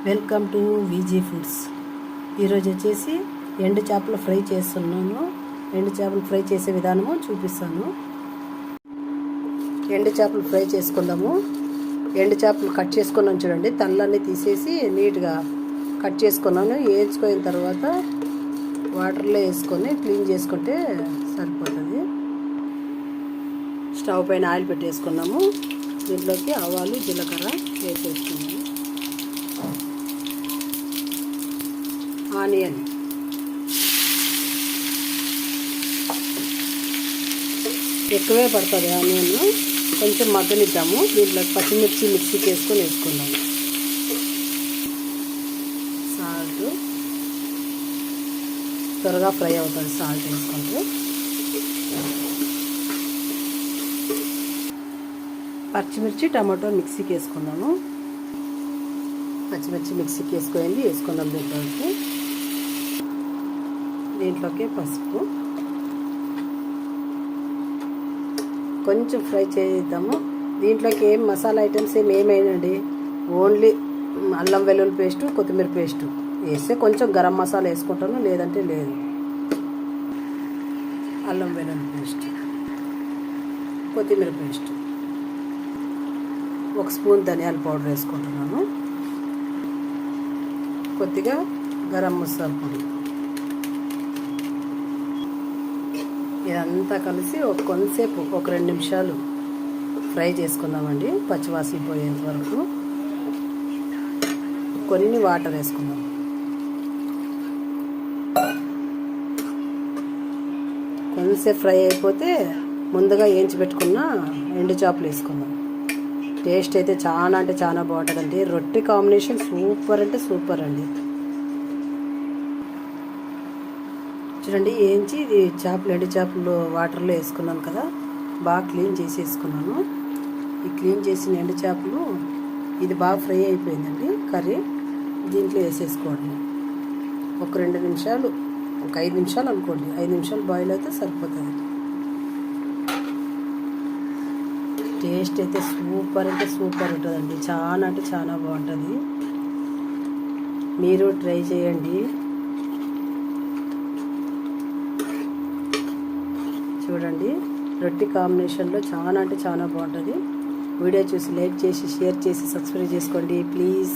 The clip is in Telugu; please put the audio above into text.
Welcome to విజీ foods. ఈరోజు వచ్చేసి ఎండు చేపలు ఫ్రై చేస్తున్నాను. ఎండు చేపలు ఫ్రై చేసే విధానము చూపిస్తాను. ఎండు చేపలు ఫ్రై చేసుకుందాము. ఎండు చేపలు కట్ చేసుకున్నాను చూడండి, తలన్నీ తీసేసి నీట్గా కట్ చేసుకున్నాను. వేయించుకున్న తర్వాత వాటర్లో వేసుకొని క్లీన్ చేసుకుంటే సరిపోతుంది. స్టవ్ పైన ఆయిల్ పెట్టేసుకున్నాము. దీంట్లోకి ఆవాలు జీలకర్ర వేసేసుకున్నాము. ఆనియన్, ఎక్కువే పడుతుంది ఆనియన్, కొంచెం మగ్గనిద్దాము. దీంట్లో పచ్చిమిర్చి మిక్సీకి వేసుకుందాము. సాల్ట్, త్వరగా ఫ్రై అవుతుంది సాల్ట్ వేసుకుంటే. పచ్చిమిర్చి టమాటో మిక్సీకి వేసుకుందాము. పచ్చిమిర్చి మిక్సీకి వేసుకుందాం. దీంట్లోకి పసుపు, కొంచెం ఫ్రై చేద్దాము. దీంట్లోకి ఏం మసాలా ఐటమ్స్ ఏమేనండి, ఓన్లీ అల్లం వెల్లుల్లి పేస్టు, కొత్తిమీర పేస్టు వేస్తే కొంచెం గరం మసాలా వేసుకుంటాను, లేదంటే లేదు. అల్లం వెల్లుల్లి పేస్ట్, కొత్తిమీర పేస్ట్, 1 స్పూన్ ధనియాల పౌడర్ వేసుకుంటున్నాను, కొద్దిగా గరం మసాలా పొడి. ఇదంతా కలిసి కొంతసేపు 2 నిమిషాలు ఫ్రై చేసుకుందామండి, పచ్చివాసన పోయేంత వరకు. కొన్ని వాటర్ వేసుకుందాం. కొంతసేపు ఫ్రై అయిపోతే ముందుగా వేయించి పెట్టుకున్న ఎండు చేపలు వేసుకుందాం. టేస్ట్ అయితే చాలా అంటే చాలా బాగుంటుందండి. రొట్టె కాంబినేషన్ సూపర్ అంటే సూపర్ అండి. చూడండి, వేయించి ఇది ఎండు చేపలు వాటర్లో వేసుకున్నాను కదా, బాగా క్లీన్ చేసి వేసుకున్నాను. ఈ క్లీన్ చేసిన ఎండు చేపలు ఇది బాగా ఫ్రై అయిపోయిందండి. కర్రీ దీంట్లో వేసేసుకోండి. 2 నిమిషాలు, 5 నిమిషాలు అనుకోండి. 5 నిమిషాలు బాయిల్ అయితే సరిపోతుంది. టేస్ట్ అయితే సూపర్ అంటే సూపర్ ఉంటుందండి. చాలా అంటే చాలా బాగుంటుంది. మీరు ట్రై చేయండి. చూడండి, రొట్టె కాంబినేషన్లో చాలా అంటే చాలా బాగుంటుంది. వీడియో చూసి లైక్ చేసి, షేర్ చేసి, సబ్స్క్రైబ్ చేసుకోండి ప్లీజ్.